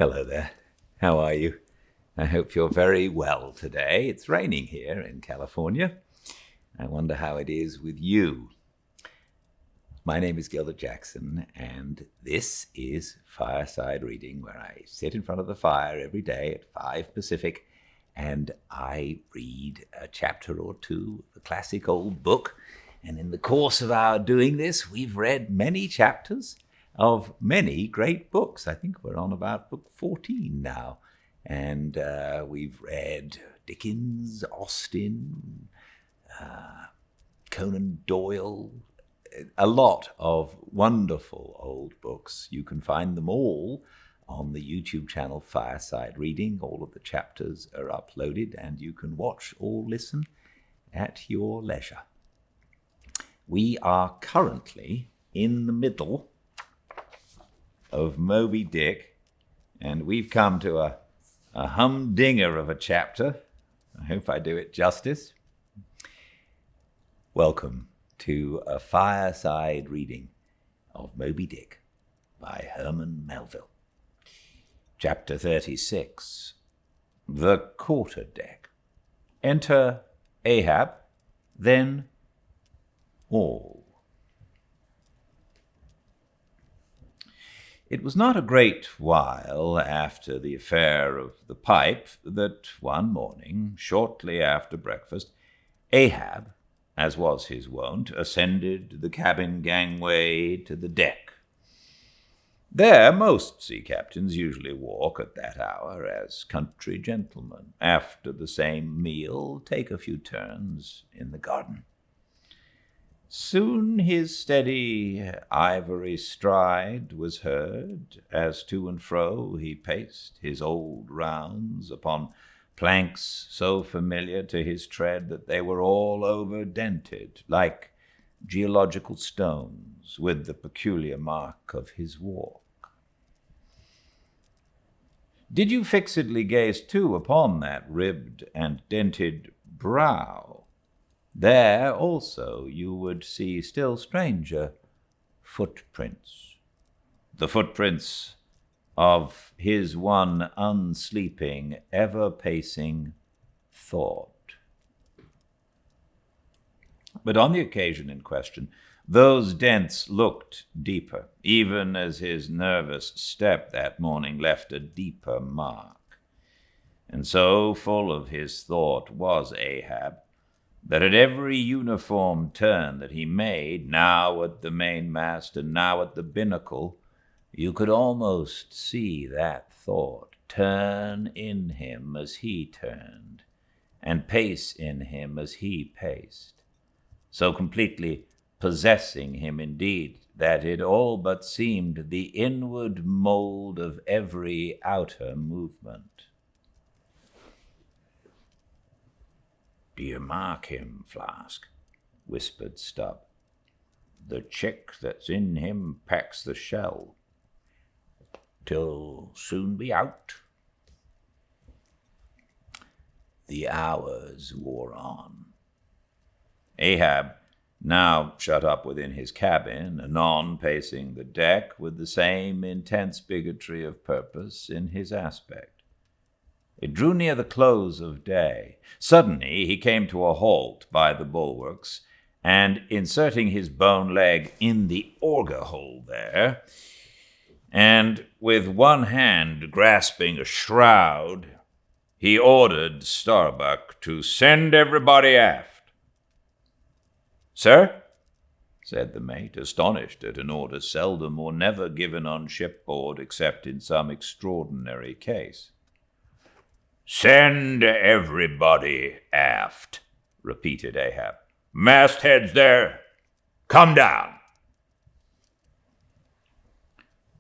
Hello there. How are you? I hope you're very well today. It's raining here in California. I wonder how it is with you. My name is Gildart Jackson, and this is Fireside Reading, where I sit in front of the fire every day at 5 Pacific, and I read a chapter or two of a classic old book. And in the course of our doing this, we've read many chapters of many great books. I think we're on about book 14 now. And we've read Dickens, Austen, Conan Doyle, a lot of wonderful old books. You can find them all on the YouTube channel Fireside Reading. All of the chapters are uploaded, and you can watch or listen at your leisure. We are currently in the middle of Moby Dick, and we've come to a humdinger of a chapter. I hope I do it justice. Welcome to a fireside reading of Moby Dick by Herman Melville. Chapter 36, The Quarterdeck. Enter Ahab, then all. It was not a great while after the affair of the pipe that one morning, shortly after breakfast, Ahab, as was his wont, ascended the cabin gangway to the deck. There most sea captains usually walk at that hour, as country gentlemen, after the same meal, take a few turns in the garden. Soon his steady ivory stride was heard, as to and fro he paced his old rounds upon planks so familiar to his tread that they were all over-dented, like geological stones, with the peculiar mark of his walk. Did you fixedly gaze too upon that ribbed and dented brow, there also you would see still stranger footprints, the footprints of his one unsleeping, ever-pacing thought. But on the occasion in question, those dents looked deeper, even as his nervous step that morning left a deeper mark. And so full of his thought was Ahab, that at every uniform turn that he made, now at the mainmast and now at the binnacle, you could almost see that thought turn in him as he turned, and pace in him as he paced, so completely possessing him indeed that it all but seemed the inward mold of every outer movement. "Do you mark him, Flask?" whispered Stubb. "The chick that's in him packs the shell. 'Till soon be out." The hours wore on. Ahab, now shut up within his cabin, anon pacing the deck with the same intense bigotry of purpose in his aspect. It drew near the close of day. Suddenly he came to a halt by the bulwarks, and inserting his bone leg in the auger hole there, and with one hand grasping a shroud, he ordered Starbuck to send everybody aft. "Sir?" said the mate, astonished at an order seldom or never given on shipboard except in some extraordinary case. "Send everybody aft," repeated Ahab. "Mastheads there, come down."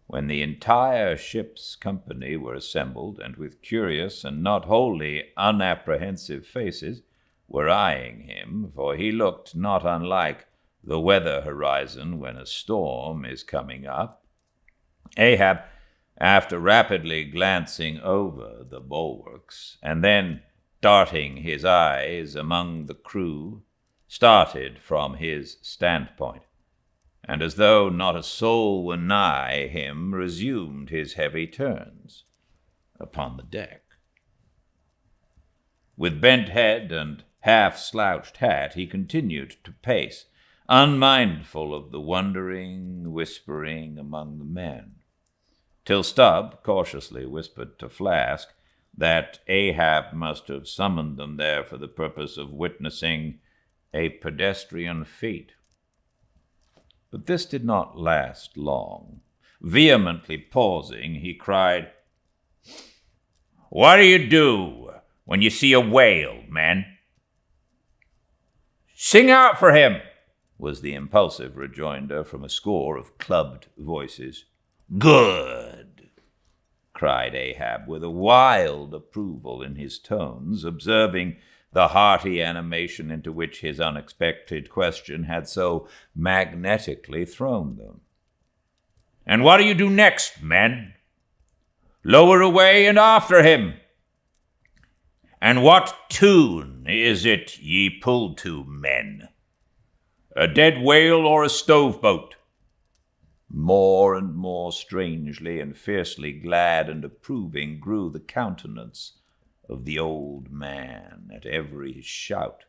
When the entire ship's company were assembled, and with curious and not wholly unapprehensive faces, were eyeing him, for he looked not unlike the weather horizon when a storm is coming up, Ahab, after rapidly glancing over the bulwarks, and then darting his eyes among the crew, started from his standpoint, and as though not a soul were nigh him, resumed his heavy turns. upon the deck. With bent head and half-slouched hat, he continued to pace, unmindful of the wondering, whispering among the men, till Stubb cautiously whispered to Flask that Ahab must have summoned them there for the purpose of witnessing a pedestrian feat. But this did not last long. Vehemently pausing, he cried, "What do you do when you see a whale, men?" "Sing out for him," was the impulsive rejoinder from a score of clubbed voices. "Good," cried Ahab, with a wild approval in his tones, observing the hearty animation into which his unexpected question had so magnetically thrown them. "And what do you do next, men?" "Lower away and after him." "And what tune is it ye pull to, men?" "A dead whale or a stove-boat?" More and more strangely and fiercely glad and approving grew the countenance of the old man at every shout,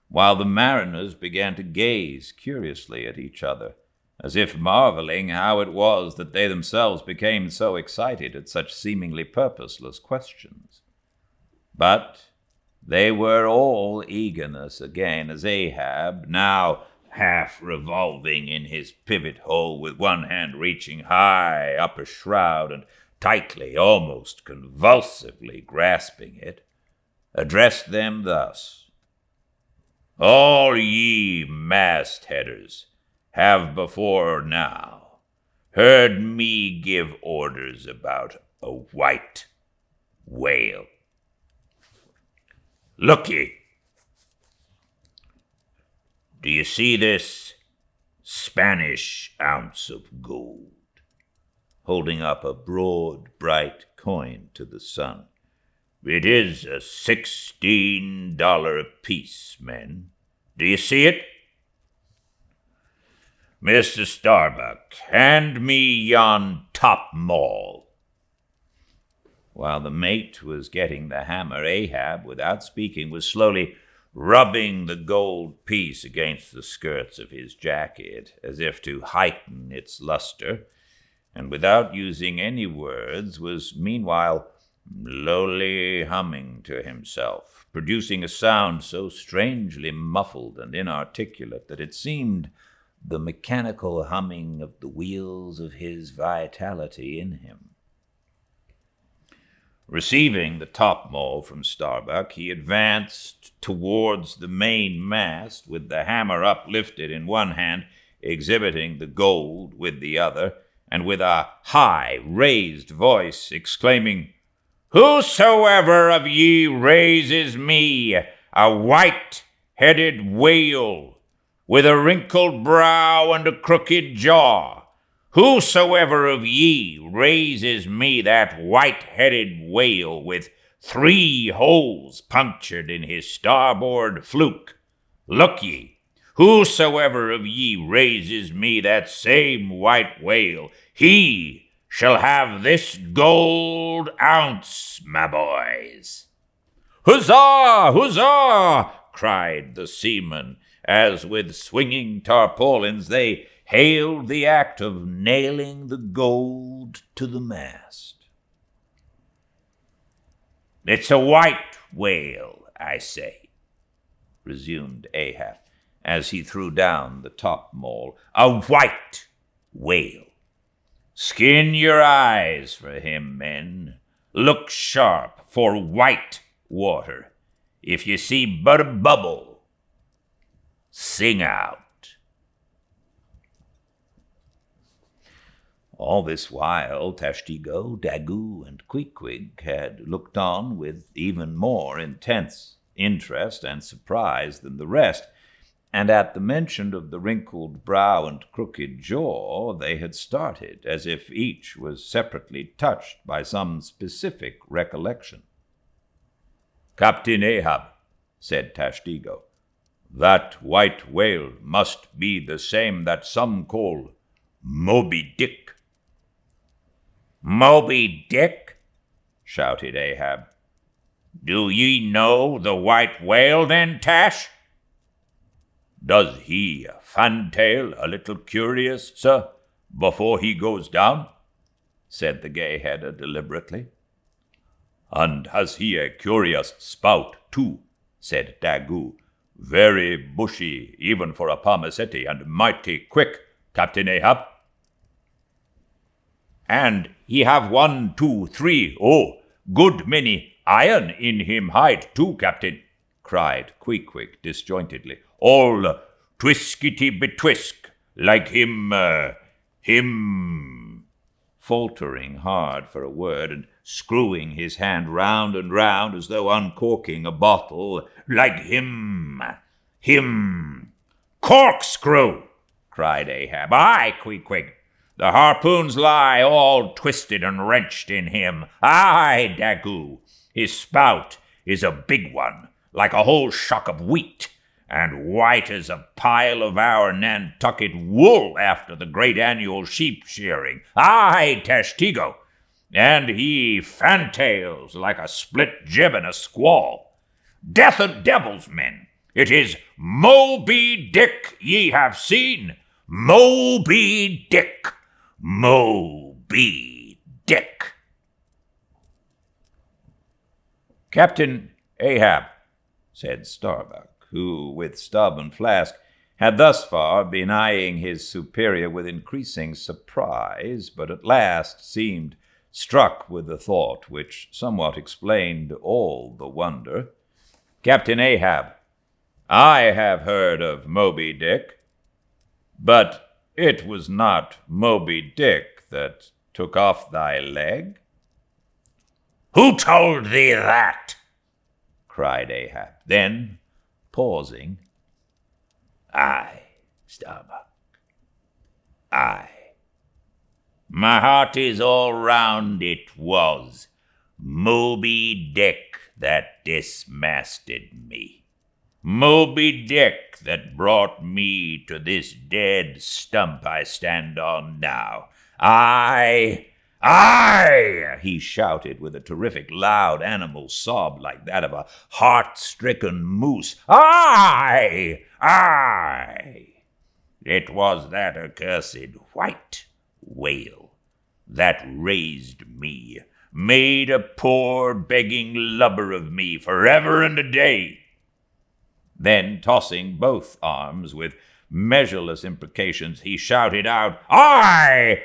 while the mariners began to gaze curiously at each other, as if marveling how it was that they themselves became so excited at such seemingly purposeless questions. But they were all eagerness again, as Ahab, now half revolving in his pivot hole, with one hand reaching high up a shroud and tightly, almost convulsively grasping it, addressed them thus: "All ye mastheaders have before now heard me give orders about a white whale. Look ye, do you see this Spanish ounce of gold?" Holding up a broad, bright coin to the sun. "It is a $16 piece, men. Do you see it? Mr. Starbuck, hand me yon top maul." While the mate was getting the hammer, Ahab, without speaking, was slowly rubbing the gold piece against the skirts of his jacket, as if to heighten its luster, and without using any words, was meanwhile lowly humming to himself, producing a sound so strangely muffled and inarticulate that it seemed the mechanical humming of the wheels of his vitality in him. Receiving the topmaul from Starbuck, he advanced towards the main mast, with the hammer uplifted in one hand, exhibiting the gold with the other, and with a high, raised voice exclaiming, "Whosoever of ye raises me a white-headed whale with a wrinkled brow and a crooked jaw, whosoever of ye raises me that white-headed whale with 3 holes punctured in his starboard fluke, look ye, whosoever of ye raises me that same white whale, he shall have this gold ounce, my boys." "Huzzah! Huzzah!" cried the seamen, as with swinging tarpaulins they hailed the act of nailing the gold to the mast. "It's a white whale, I say," resumed Ahab, as he threw down the topmaul. "A white whale. Skin your eyes for him, men. Look sharp for white water. If you see but a bubble, sing out." All this while, Tashtego, Daggoo, and Queequeg had looked on with even more intense interest and surprise than the rest, and at the mention of the wrinkled brow and crooked jaw, they had started, as if each was separately touched by some specific recollection. "Captain Ahab," said Tashtego, "that white whale must be the same that some call Moby Dick." "Moby Dick?" shouted Ahab. "Do ye know the white whale, then, Tash?" "Does he fantail a little curious, sir, before he goes down?" said the gay-header deliberately. "And has he a curious spout, too?" said Daggoo. "Very bushy, even for a parmacetty, and mighty quick, Captain Ahab." "And he have 1, 2, 3, good many iron in him hide, too, Captain," cried Quick disjointedly. "All twiskity-betwisk, like him, faltering hard for a word and screwing his hand round and round as though uncorking a bottle, "like him. Corkscrew!" cried Ahab. "Aye, Quick. The harpoons lie all twisted and wrenched in him. Aye, Daggoo. His spout is a big one, like a whole shock of wheat, and white as a pile of our Nantucket wool after the great annual sheep-shearing. Aye, Tashtigo, and he fantails like a split jib in a squall. Death and devils, men, it is Moby Dick ye have seen. Moby Dick. Moby Dick." "Captain Ahab," said Starbuck, who, with stub and flask, had thus far been eyeing his superior with increasing surprise, but at last seemed struck with the thought which somewhat explained all the wonder. "Captain Ahab, I have heard of Moby Dick, but it was not Moby Dick that took off thy leg." "Who told thee that?" cried Ahab. Then, pausing, "I, Starbuck, I. My heart is all round it was Moby Dick that dismasted me. Moby Dick that brought me to this dead stump I stand on now. I, he shouted with a terrific loud animal sob like that of a heart-stricken moose. I. It was that accursed white whale that raised me, made a poor begging lubber of me forever and a day." Then, tossing both arms with measureless imprecations, he shouted out, "Aye,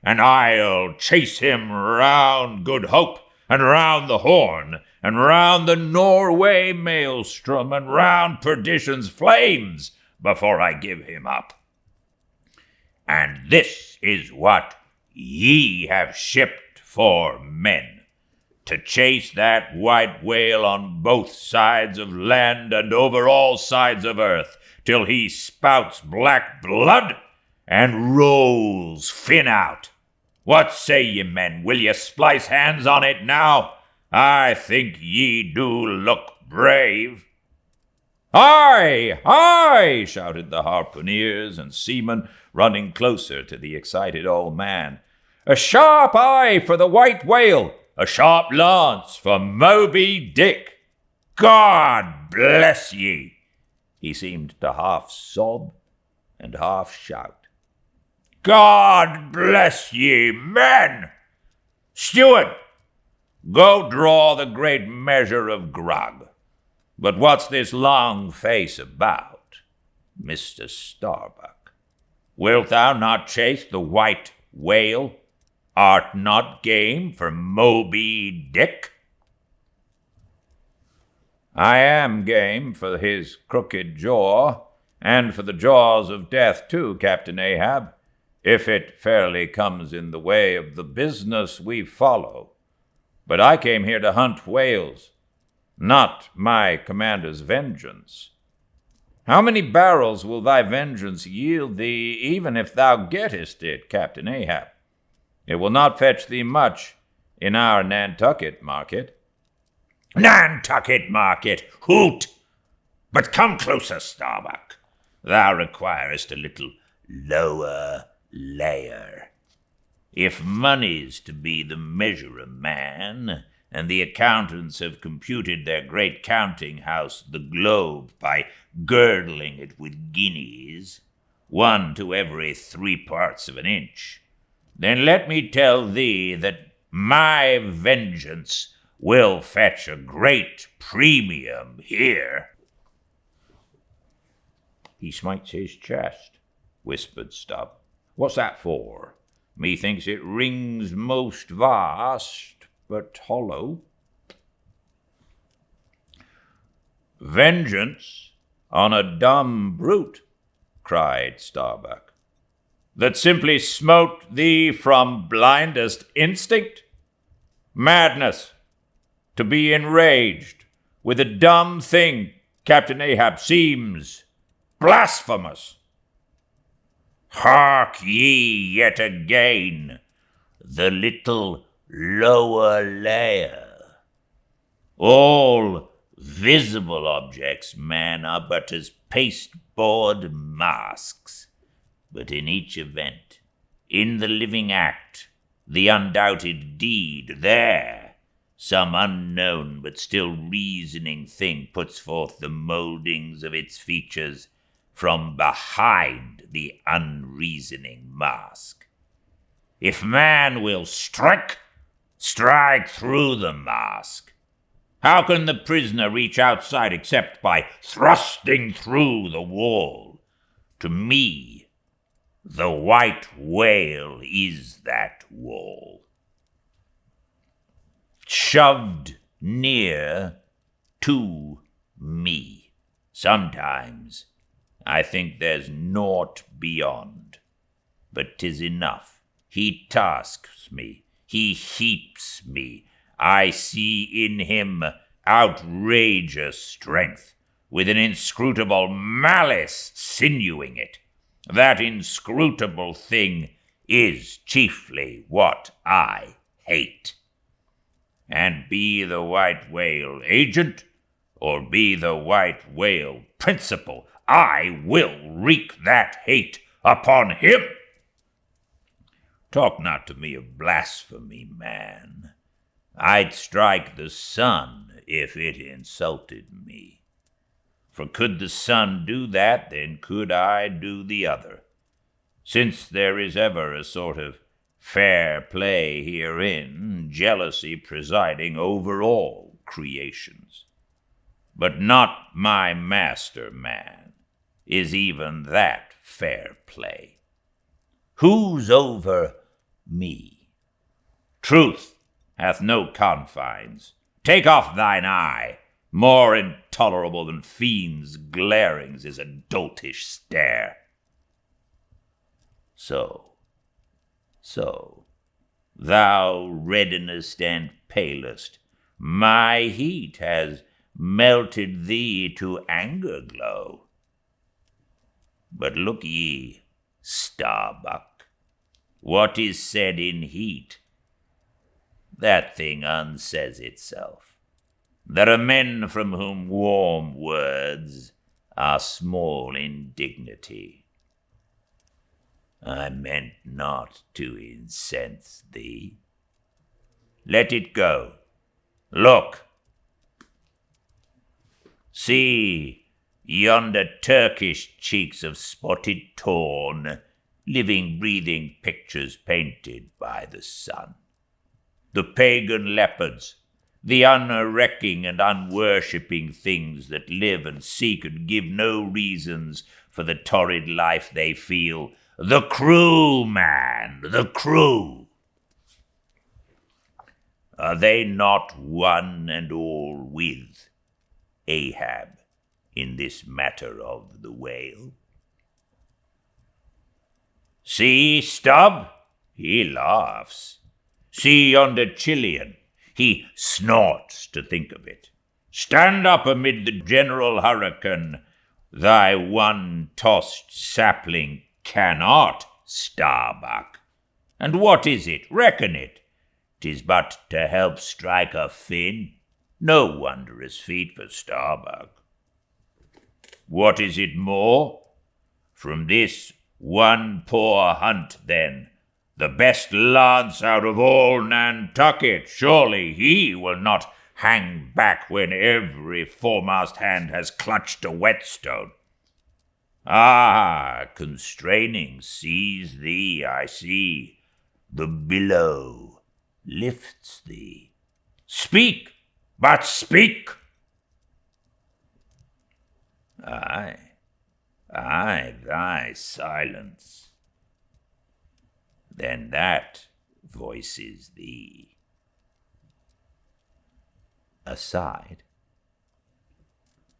and I'll chase him round Good Hope, and round the Horn, and round the Norway Maelstrom, and round Perdition's Flames before I give him up. And this is what ye have shipped for, men, to chase that white whale on both sides of land and over all sides of earth, till he spouts black blood and rolls fin out. What say ye, men? Will ye splice hands on it now? I think ye do look brave." "Aye, shouted the harpooneers and seamen, running closer to the excited old man. "A sharp eye for the white whale, a sharp lance for Moby Dick. God bless ye!" He seemed to half sob and half shout. "God bless ye, men! Steward, go draw the great measure of grog. But what's this long face about, Mr. Starbuck? Wilt thou not chase the white whale? Art not game for Moby Dick?" "I am game for his crooked jaw, and for the jaws of death too, Captain Ahab, if it fairly comes in the way of the business we follow. But I came here to hunt whales, not my commander's vengeance. How many barrels will thy vengeance yield thee, even if thou gettest it, Captain Ahab? It will not fetch thee much in our Nantucket market." "Nantucket market, hoot! But come closer, Starbuck. Thou requirest a little lower layer. If money's to be the measure of man, and the accountants have computed their great counting house, the globe, by girdling it with guineas, 1 to every 3 parts of an inch, then let me tell thee that my vengeance will fetch a great premium here." "He smites his chest," whispered Stubb. "What's that for? Methinks it rings most vast, but hollow." "Vengeance on a dumb brute," cried Starbuck, "that simply smote thee from blindest instinct? Madness, to be enraged with a dumb thing, Captain Ahab, seems blasphemous. Hark ye yet again, the little lower layer. All visible objects, man, are but as pasteboard masks, but in each event, in the living act, the undoubted deed, there, some unknown but still reasoning thing puts forth the moldings of its features from behind the unreasoning mask. If man will strike through the mask. How can the prisoner reach outside except by thrusting through the wall? To me, the white whale is that wall. Shoved near to me. Sometimes I think there's naught beyond, but 'tis enough. He tasks me, he heaps me. I see in him outrageous strength, with an inscrutable malice sinewing it. That inscrutable thing is chiefly what I hate. And be the white whale agent, or be the white whale principal, I will wreak that hate upon him. Talk not to me of blasphemy, man. I'd strike the sun if it insulted me. For could the sun do that, then could I do the other, since there is ever a sort of fair play herein, jealousy presiding over all creations. But not my master, man, is even that fair play. Who's over me? Truth hath no confines. Take off thine eye. More intolerable than fiends' glarings is a doltish stare. So, thou reddenest and palest. My heat has melted thee to anger glow. But look ye, Starbuck, what is said in heat, that thing unsays itself. There are men from whom warm words are small in dignity. I meant not to incense thee. Let it go. Look. See yonder Turkish cheeks of spotted tawn, living, breathing pictures painted by the sun. The pagan leopards, the unrecking and unworshipping things that live and seek and give no reasons for the torrid life they feel. The crew, man, the crew. Are they not one and all with Ahab in this matter of the whale? See, Stubb, he laughs. See yonder Chilean, he snorts to think of it. Stand up amid the general hurricane. Thy one-tossed sapling cannot, Starbuck. And what is it? Reckon it. 'Tis but to help strike a fin. No wondrous feat for Starbuck. What is it more? From this one poor hunt, then, the best lance out of all Nantucket. Surely he will not hang back when every foremast hand has clutched a whetstone. Ah, constraining sees thee, I see. The billow lifts thee. Speak, but speak. Aye, thy silence. Then that voices thee. Aside.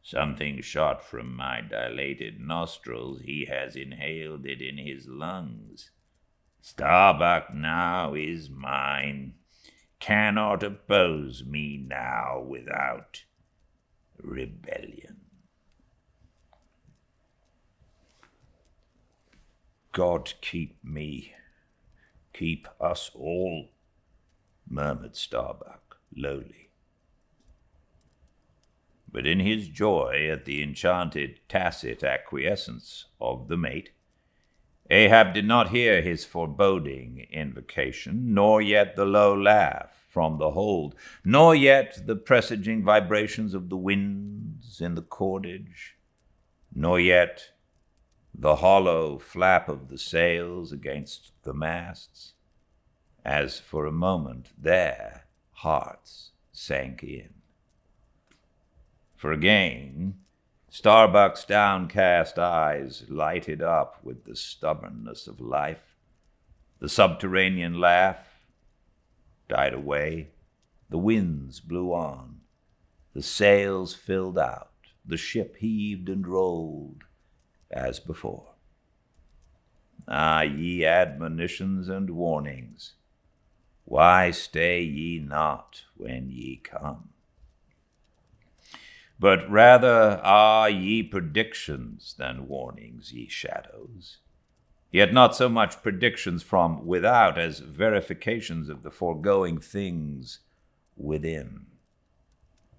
Something shot from my dilated nostrils. He has inhaled it in his lungs. Starbuck now is mine. Cannot oppose me now without rebellion. God keep me, keep us all, murmured Starbuck lowly. But in his joy at the enchanted tacit acquiescence of the mate, Ahab did not hear his foreboding invocation, nor yet the low laugh from the hold, nor yet the presaging vibrations of the winds in the cordage, nor yet the hollow flap of the sails against the masts, as for a moment their hearts sank in. For again, Starbuck's downcast eyes lighted up with the stubbornness of life. The subterranean laugh died away. The winds blew on. The sails filled out. The ship heaved and rolled as before. Ah, ye admonitions and warnings, why stay ye not when ye come? But rather are ye predictions than warnings, ye shadows. Yet not so much predictions from without as verifications of the foregoing things within.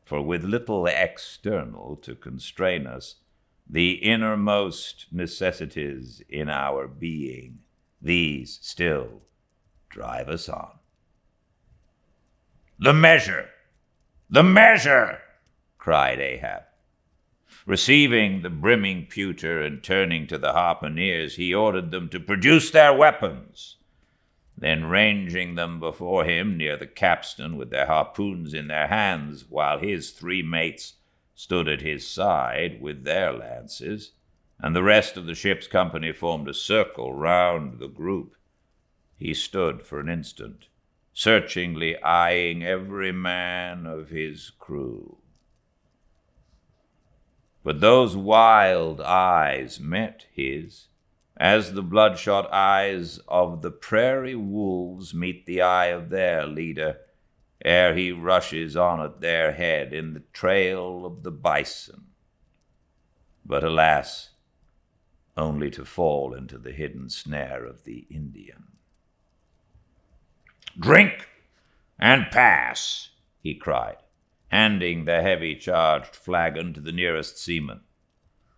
For with little external to constrain us, the innermost necessities in our being, these still drive us on. The measure! The measure! Cried Ahab. Receiving the brimming pewter and turning to the harpooneers, he ordered them to produce their weapons. Then ranging them before him near the capstan with their harpoons in their hands, while his 3 mates stood at his side with their lances, and the rest of the ship's company formed a circle round the group, he stood for an instant, searchingly eyeing every man of his crew. But those wild eyes met his, as the bloodshot eyes of the prairie wolves meet the eye of their leader, ere he rushes on at their head in the trail of the bison. But alas, only to fall into the hidden snare of the Indian. "Drink and pass," he cried, handing the heavy charged flagon to the nearest seaman.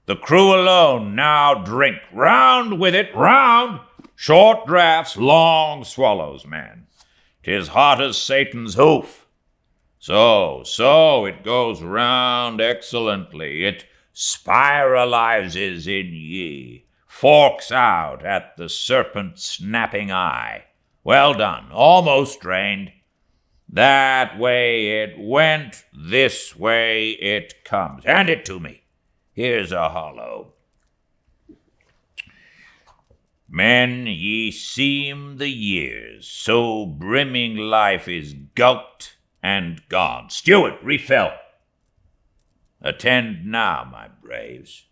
"The crew alone now drink. Round with it, round! Short draughts, long swallows, man. 'Tis hot as Satan's hoof. So, it goes round excellently. It spiralizes in ye, forks out at the serpent snapping eye. Well done, almost drained. That way it went, this way it comes. Hand it to me. Here's a hollow. Men, ye seem the years, so brimming life is gulped and gone. Steward, refill. Attend now, my braves.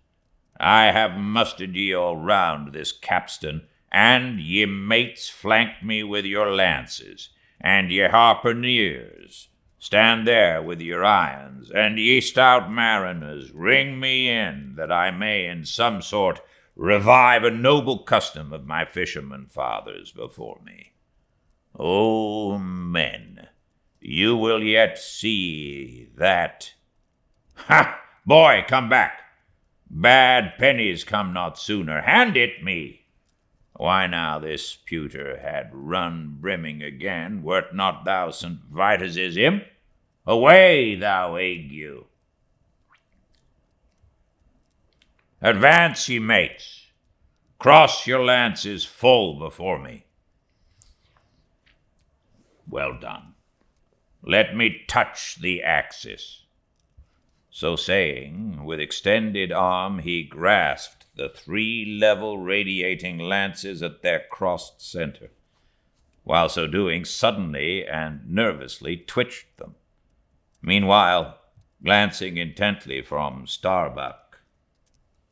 I have mustered ye all round this capstan, and ye mates flank me with your lances, and ye harpooneers stand there with your irons, and ye stout mariners ring me in, that I may in some sort revive a noble custom of my fisherman fathers before me. O men, you will yet see that. Ha! Boy, come back. Bad pennies come not sooner. Hand it me. Why now this pewter had run brimming again, wert not thou St. Vitus's imp? Away, thou ague! Advance, ye mates, cross your lances full before me. Well done. Let me touch the axis. So saying, with extended arm he grasped the 3 level radiating lances at their crossed center. While so doing, suddenly and nervously twitched them. Meanwhile, glancing intently from Starbuck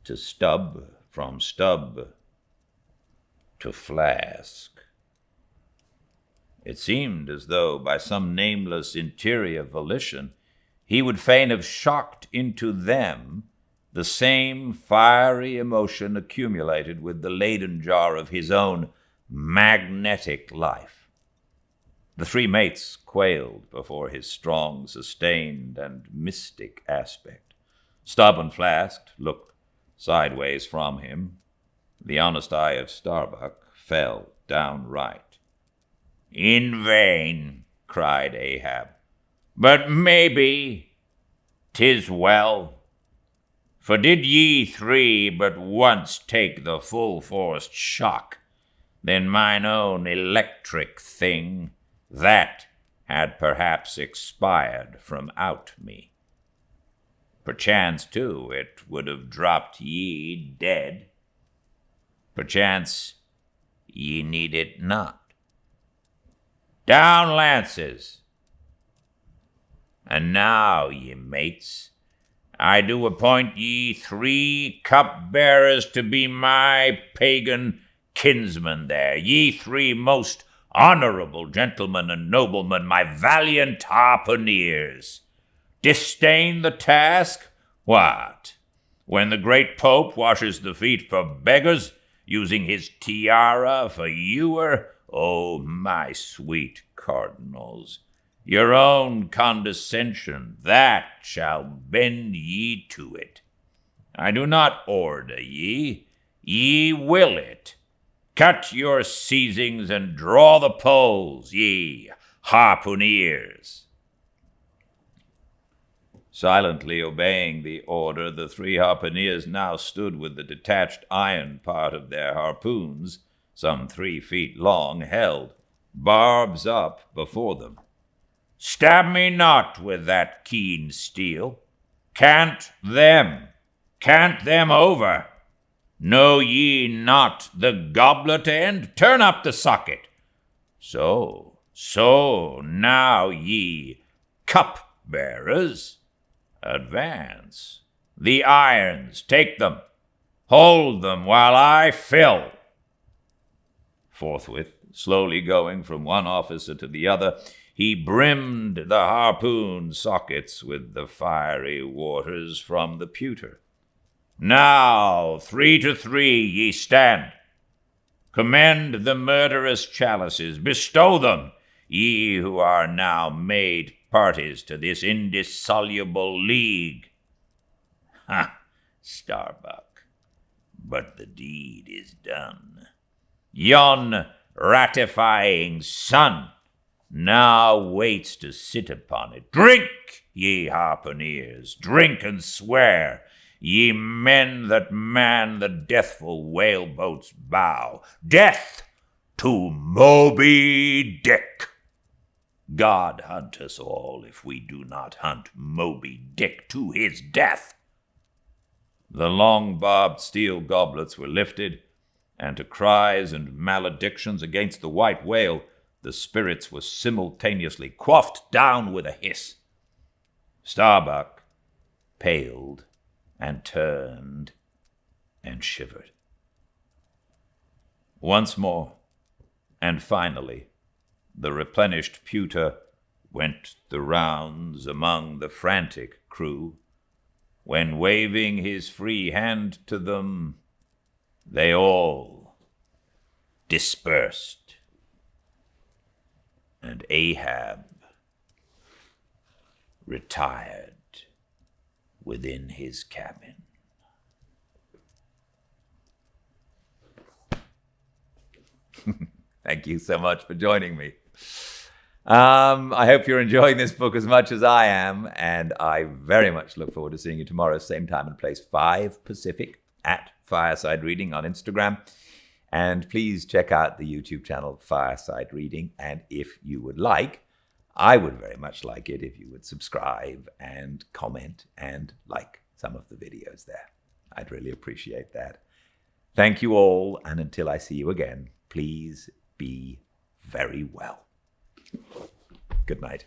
to Stub, from Stub to Flask. It seemed as though, by some nameless interior volition, he would fain have shocked into them the same fiery emotion accumulated with the Leyden jar of his own magnetic life. The 3 mates quailed before his strong, sustained, and mystic aspect. Stub and Flask looked sideways from him. The honest eye of Starbuck fell downright. In vain, cried Ahab, but maybe 'tis well. For did ye 3 but once take the full-forced shock, then mine own electric thing, that had perhaps expired from out me. Perchance, too, it would have dropped ye dead. Perchance ye need it not. Down lances! And now, ye mates, I do appoint ye 3 cup-bearers to be my pagan kinsmen there, ye 3 most honorable gentlemen and noblemen, my valiant harpooneers. Disdain the task? What? When the great Pope washes the feet for beggars, using his tiara for ewer? Oh, my sweet cardinals, your own condescension, that shall bend ye to it. I do not order ye, ye will it. Cut your seizings and draw the poles, ye harpooneers. Silently obeying the order, the 3 harpooneers now stood with the detached iron part of their harpoons, some 3 feet long, held, barbs up before them. Stab me not with that keen steel. Cant them over. Know ye not the goblet end? Turn up the socket. So, now ye cup-bearers, advance. The irons, take them. Hold them while I fill. Forthwith, slowly going from one officer to the other, he brimmed the harpoon sockets with the fiery waters from the pewter. Now, 3 to 3 ye stand. Commend the murderous chalices, bestow them, ye who are now made parties to this indissoluble league. Ha, Starbuck, but the deed is done. Yon ratifying sun now waits to sit upon it. Drink, ye harpooneers, drink and swear, ye men that man the deathful whaleboat's bow. Death to Moby Dick! God hunt us all if we do not hunt Moby Dick to his death. The long-barbed steel goblets were lifted, and to cries and maledictions against the white whale, the spirits were simultaneously quaffed down with a hiss. Starbuck paled and turned and shivered. Once more, and finally, the replenished pewter went the rounds among the frantic crew, when, waving his free hand to them, they all dispersed, and Ahab retired within his cabin. Thank you so much for joining me. I hope you're enjoying this book as much as I am, and I very much look forward to seeing you tomorrow, same time and place, 5 Pacific, at Fireside Reading on Instagram. And please check out the YouTube channel Fireside Reading, and if you would like, I would very much like it if you would subscribe and comment and like some of the videos there. I'd really appreciate that. Thank you all, and until I see you again, please be very well. Good night.